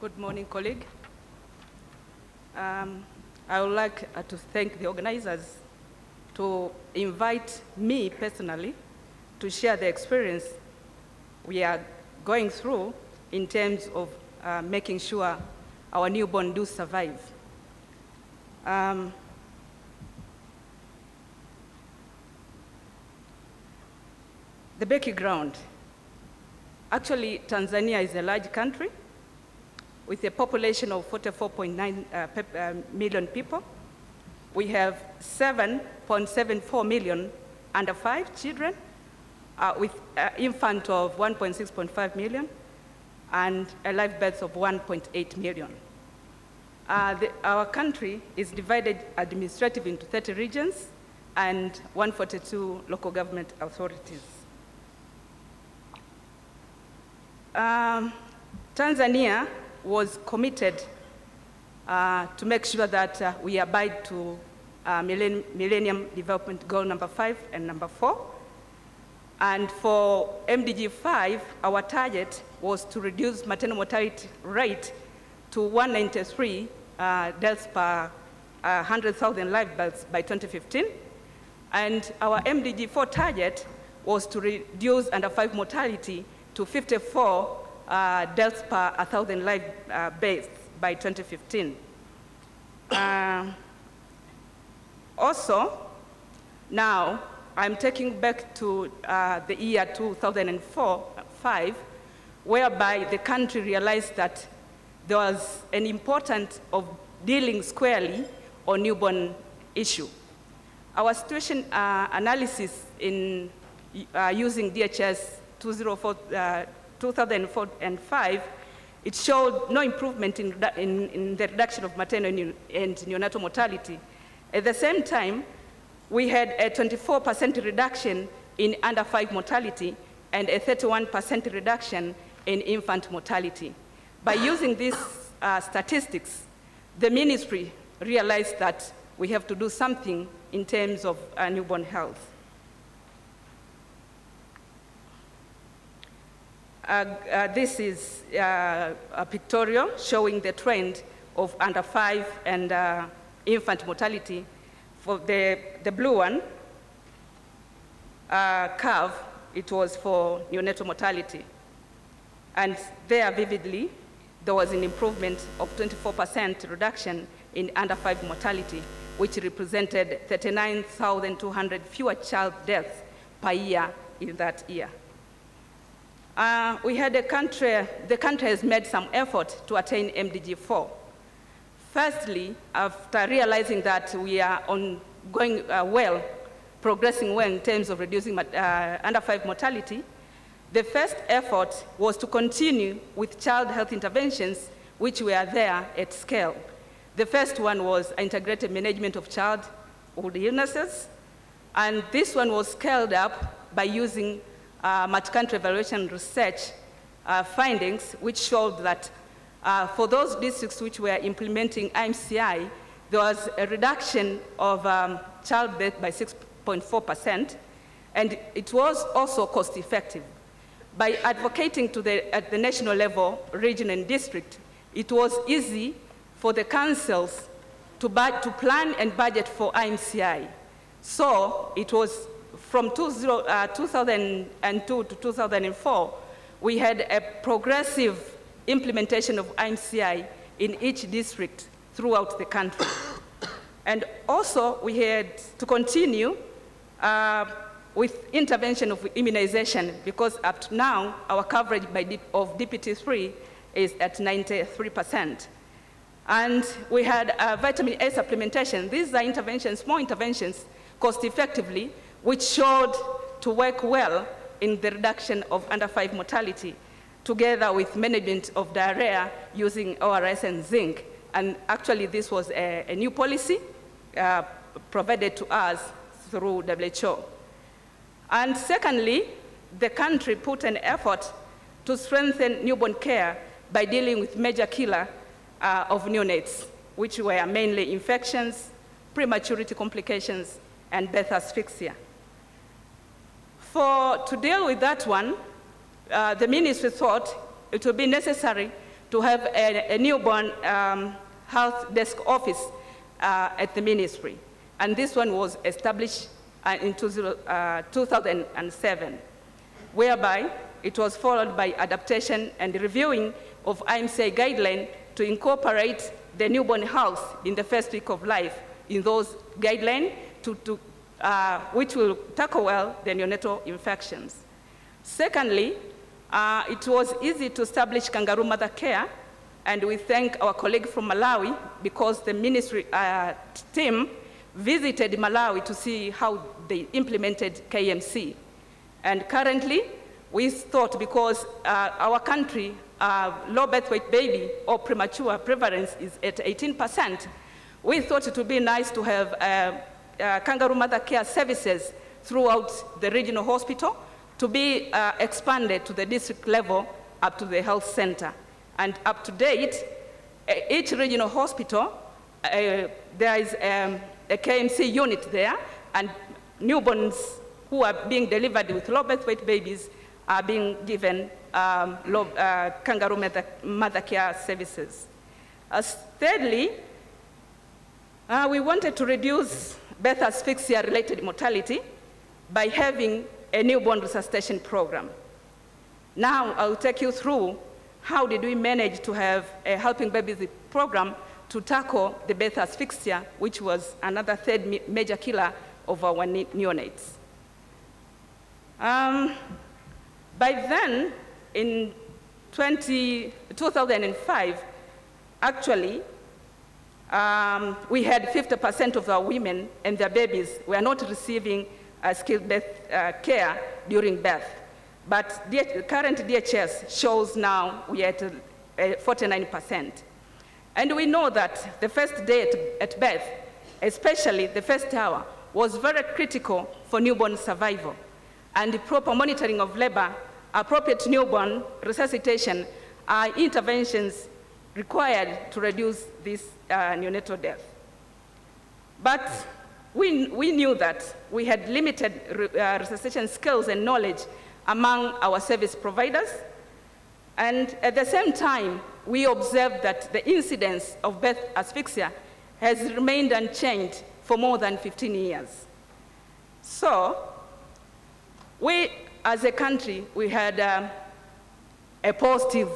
Good morning, colleague. I would like to thank the organizers to invite me personally to share the experience we are going through in terms of making sure our newborn do survive. The background. Actually, Tanzania is a large country with a population of 44.9 million people. We have 7.74 million under 5 children, with infant of 1.6.5 million, and a live birth of 1.8 million. Our country is divided administratively into 30 regions and 142 local government authorities. Tanzania was committed to make sure that we abide to Millennium Development Goal number 5 and number 4. And for MDG 5, our target was to reduce maternal mortality rate to 193 deaths per 100,000 live births by 2015. And our MDG 4 target was to reduce under 5 mortality to 54 deaths per 1,000 live births by 2015. Also, now I'm taking back to the year 2004-5, whereby the country realized that there was an importance of dealing squarely on newborn issue. Our situation analysis in using DHS 2004 and 5, it showed no improvement in the reduction of maternal and neonatal mortality. At the same time, we had a 24% reduction in under 5 mortality and a 31% reduction in infant mortality. By using these statistics, the ministry realized that we have to do something in terms of newborn health. This is a pictorial showing the trend of under 5 and infant mortality. For the blue one curve, it was for neonatal mortality. And there vividly, there was an improvement of 24% reduction in under 5 mortality, which represented 39,200 fewer child deaths per year in that year. We had the country has made some effort to attain MDG 4. Firstly, after realizing that we are progressing well in terms of reducing under 5 mortality, the first effort was to continue with child health interventions, which were there at scale. The first one was integrated management of childhood illnesses, and this one was scaled up by using multi-country evaluation research findings, which showed that for those districts which were implementing IMCI, there was a reduction of childbirth by 6.4%, and it was also cost-effective. By advocating at the national level, region, and district, it was easy for the councils to plan and budget for IMCI. So it was from 2002 to 2004, we had a progressive implementation of IMCI in each district throughout the country. And also, we had to continue with intervention of immunization, because up to now, our coverage of DPT-3 is at 93%. And we had vitamin A supplementation. These are interventions, small interventions, cost-effectively, which showed to work well in the reduction of under 5 mortality, together with management of diarrhea using ORS and zinc. And actually, this was a new policy provided to us through WHO. And secondly, the country put an effort to strengthen newborn care by dealing with major killer of neonates, which were mainly infections, prematurity complications, and birth asphyxia. To deal with that one, the ministry thought it would be necessary to have a newborn health desk office at the ministry. And this one was established in 2007, whereby it was followed by adaptation and reviewing of IMCI guidelines to incorporate the newborn health in the first week of life in those guidelines which will tackle well the neonatal infections. Secondly, it was easy to establish kangaroo mother care, and we thank our colleague from Malawi because the ministry team visited Malawi to see how they implemented KMC. And currently, we thought because our country, low birth weight baby or premature prevalence is at 18%, we thought it would be nice to have kangaroo mother care services throughout the regional hospital to be expanded to the district level up to the health center. And up to date, each regional hospital, there is a KMC unit there, and newborns who are being delivered with low birth weight babies are being given kangaroo mother care services. Thirdly, we wanted to reduce birth asphyxia-related mortality by having a newborn resuscitation program. Now I'll take you through how did we manage to have a Helping Babies program to tackle the birth asphyxia, which was another third major killer of our neonates. By then, in 2005, actually, we had 50% of our women and their babies were not receiving skilled birth care during birth. But the current DHS shows now we are at 49%. And we know that the first day at birth, especially the first hour, was very critical for newborn survival. And the proper monitoring of labor, appropriate newborn resuscitation are interventions required to reduce this neonatal death. But we knew that we had limited resuscitation skills and knowledge among our service providers. And at the same time, we observed that the incidence of birth asphyxia has remained unchanged for more than 15 years. So we, as a country, we had a positive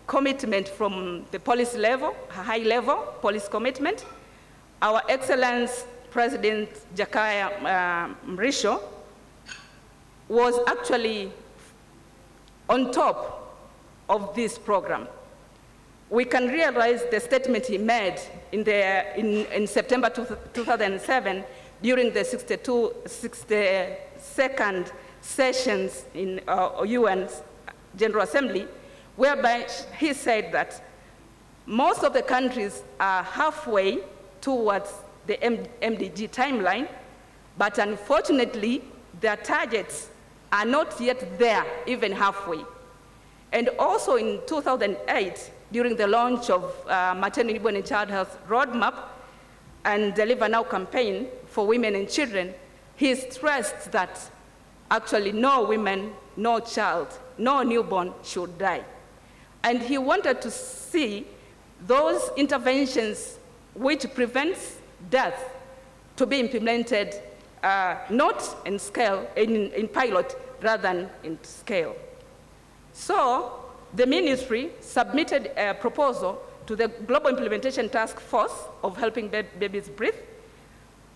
commitment from the policy level, a high-level policy commitment. Our Excellence President Jakaya Mrisho was actually on top of this program. We can realize the statement he made in September 2007 during the 62nd sessions in UN's General Assembly, whereby he said that most of the countries are halfway towards the MDG timeline, but unfortunately, their targets are not yet there, even halfway. And also in 2008, during the launch of Maternal, Newborn and Child Health Roadmap and Deliver Now campaign for women and children, he stressed that actually no women, no child, no newborn should die. And he wanted to see those interventions which prevents death to be implemented not in scale, in pilot, rather than in scale. So the ministry submitted a proposal to the Global Implementation Task Force of Helping Babies Breathe,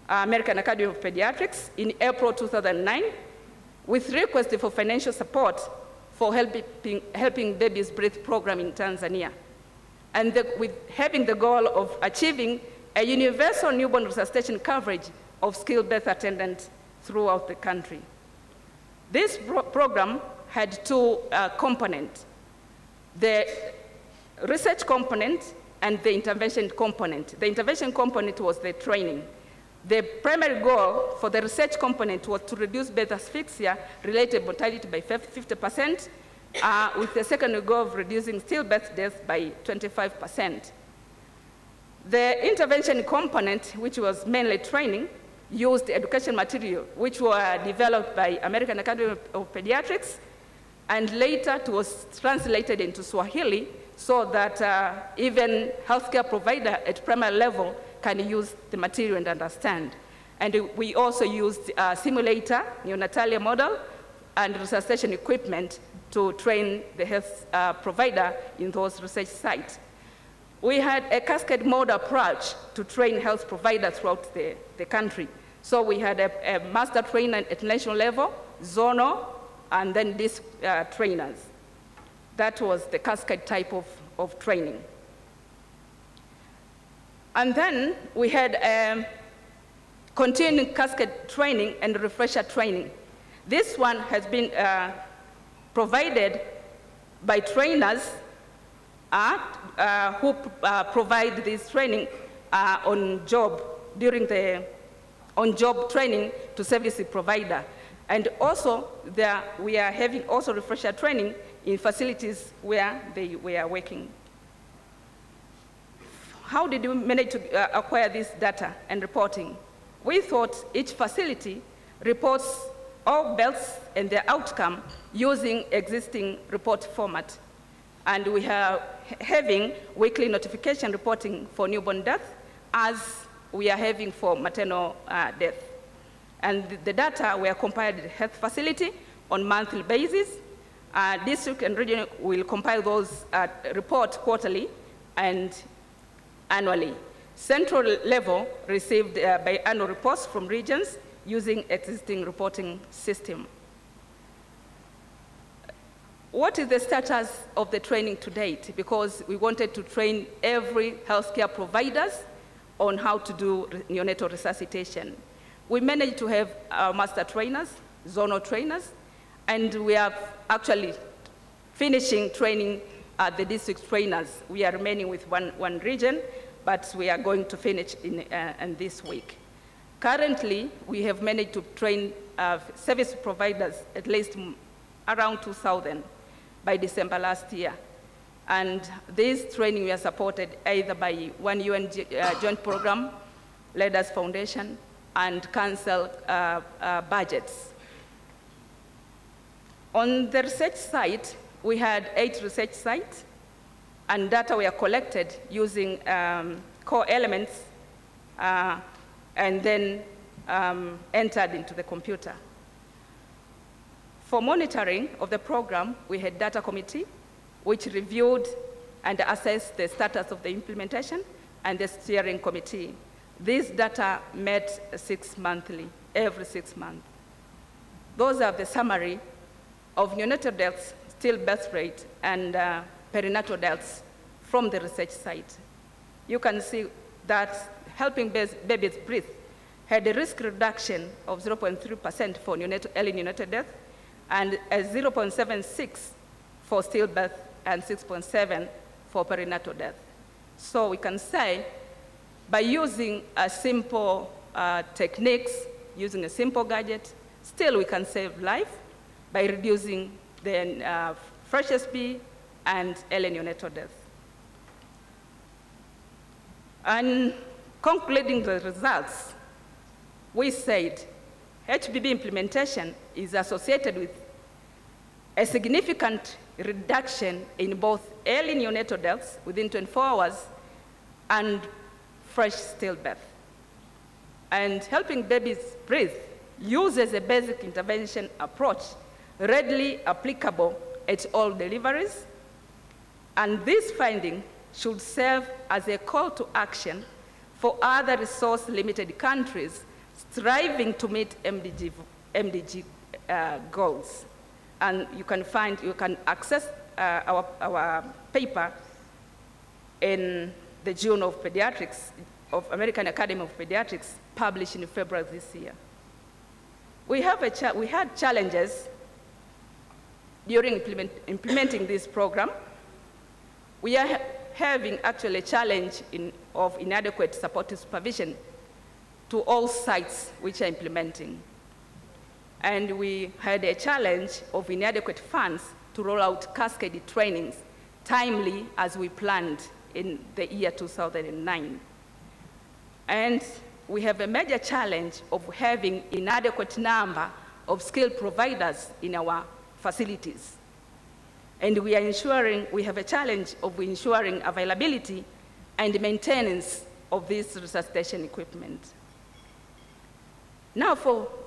American Academy of Pediatrics, in April 2009, with request for financial support for Helping Babies Breathe program in Tanzania, and with having the goal of achieving a universal newborn resuscitation coverage of skilled birth attendants throughout the country. This program had two components, the research component and the intervention component. The intervention component was the training. The primary goal for the research component was to reduce birth asphyxia-related mortality by 50%, with the second goal of reducing stillbirth deaths by 25%. The intervention component, which was mainly training, used education material, which were developed by American Academy of Pediatrics, and later it was translated into Swahili so that even healthcare provider at primary level can use the material and understand. And we also used a simulator, Neonatal model, and resuscitation equipment to train the health provider in those research sites. We had a cascade mode approach to train health providers throughout the country. So we had a master trainer at national level, zonal, and then these trainers. That was the cascade type of training. And then we had continuing cascade training and refresher training. This one has been provided by trainers who provide this training on job during the on-job training to service provider. And also we are having also refresher training in facilities where they were working. How did we manage to acquire this data and reporting? We thought each facility reports all births and their outcome using existing report format. And we are having weekly notification reporting for newborn death as we are having for maternal death. And the data were compiled at the health facility on monthly basis. District and region will compile those reports quarterly and annually. Central level received biannual reports from regions using existing reporting system. What is the status of the training to date? Because we wanted to train every healthcare providers on how to do neonatal resuscitation. We managed to have master trainers, zonal trainers, and we are actually finishing training the district trainers. We are remaining with one region, but we are going to finish in this week. Currently, we have managed to train service providers at least around 2,000 by December last year. And this training we are supported either by one UN joint program, Leaders Foundation, and council budgets. On the research site, we had 8 research sites, and data were collected using core elements and then entered into the computer. For monitoring of the program, we had data committee, which reviewed and assessed the status of the implementation, and the steering committee. These data met every 6 months. Those are the summary of neonatal deaths, stillbirth rate, and perinatal deaths from the research site. You can see that helping babies breathe had a risk reduction of 0.3% for early neonatal death, and a 0.76 for stillbirth, and 6.7 for perinatal death. So we can say, by using a simple techniques, using a simple gadget, still we can save life by reducing the fresh SB and early neonatal death. And concluding the results, we said HBB implementation is associated with a significant reduction in both early neonatal deaths within 24 hours and fresh stillbirth. And helping babies breathe uses a basic intervention approach readily applicable at all deliveries. And this finding should serve as a call to action for other resource-limited countries striving to meet MDG goals. And you can access our paper in the Journal of Pediatrics of American Academy of Pediatrics, published in February this year. We had challenges during implementing this program. We are having actually a challenge of inadequate supportive supervision to all sites which are implementing. And we had a challenge of inadequate funds to roll out cascade trainings timely as we planned in the year 2009. And we have a major challenge of having inadequate number of skilled providers in our facilities. And we have a challenge of ensuring availability and maintenance of this resuscitation equipment. Now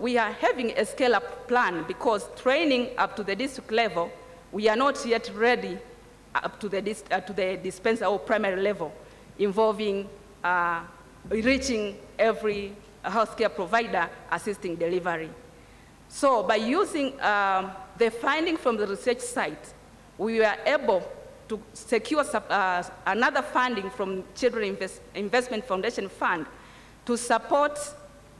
we are having a scale-up plan because training up to the district level, we are not yet ready up to the dispenser or primary level, involving reaching every healthcare provider assisting delivery. So by using the finding from the research site, we were able to secure another funding from Children Investment Foundation Fund to support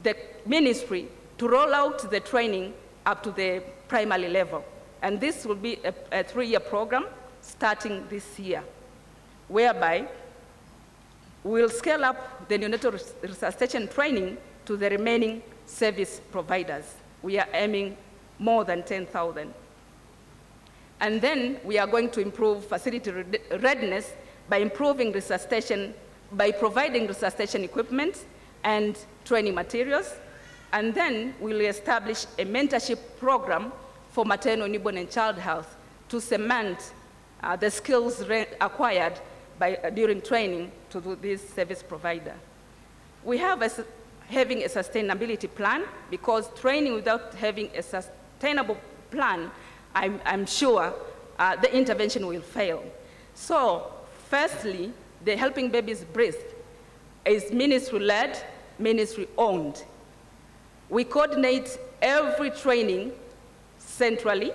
the ministry to roll out the training up to the primary level. And this will be a 3-year program starting this year, whereby we'll scale up the neonatal resuscitation training to the remaining service providers. We are aiming more than 10,000. And then we are going to improve facility readiness by improving resuscitation, by providing resuscitation equipment and training materials. And then we'll establish a mentorship program for maternal, newborn, and child health to cement the skills acquired during training to do this service provider. We have having a sustainability plan, because training without having a sustainable plan, I'm sure the intervention will fail. So firstly, the Helping Babies Breathe is ministry-led, ministry-owned. We coordinate every training centrally,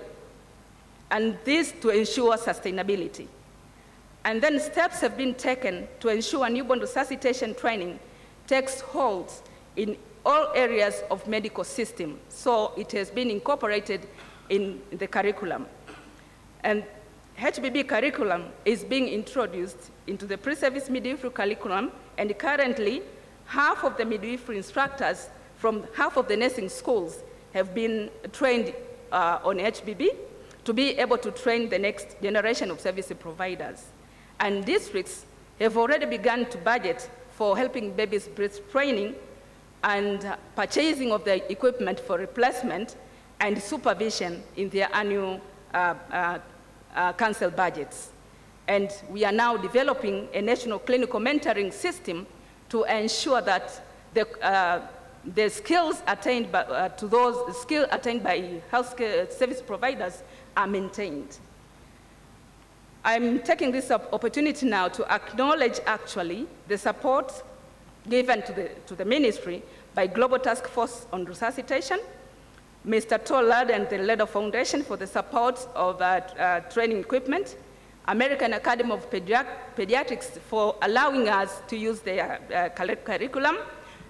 and this to ensure sustainability. And then steps have been taken to ensure newborn resuscitation training takes hold in all areas of medical system. So it has been incorporated in the curriculum. And HBB curriculum is being introduced into the pre-service midwifery curriculum, and currently half of the midwifery instructors from half of the nursing schools have been trained on HBB to be able to train the next generation of service providers. And districts have already begun to budget for Helping Babies Breathe training and purchasing of the equipment for replacement and supervision in their annual council budgets. And we are now developing a national clinical mentoring system to ensure that the skills attained by, by healthcare service providers are maintained. I'm taking this opportunity now to acknowledge actually the support given to the ministry by Global Task Force on Resuscitation, Mr. Tollard and the Leader Foundation for the support of training equipment, American Academy of Pediatrics for allowing us to use their curriculum,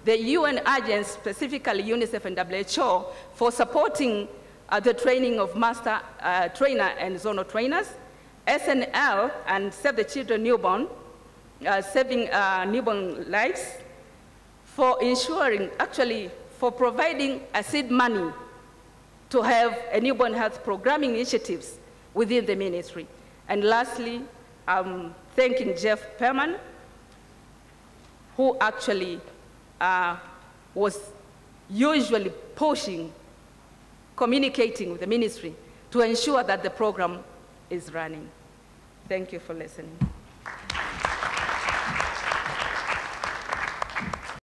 the UN agents, specifically UNICEF and WHO, for supporting the training of master trainer and zonal trainers, SNL and Save the Children Newborn, saving newborn lives, for ensuring, actually, for providing a seed money to have a newborn health programming initiatives within the ministry. And lastly, thanking Jeff Perman, who actually was usually pushing, communicating with the ministry to ensure that the program is running. Thank you for listening.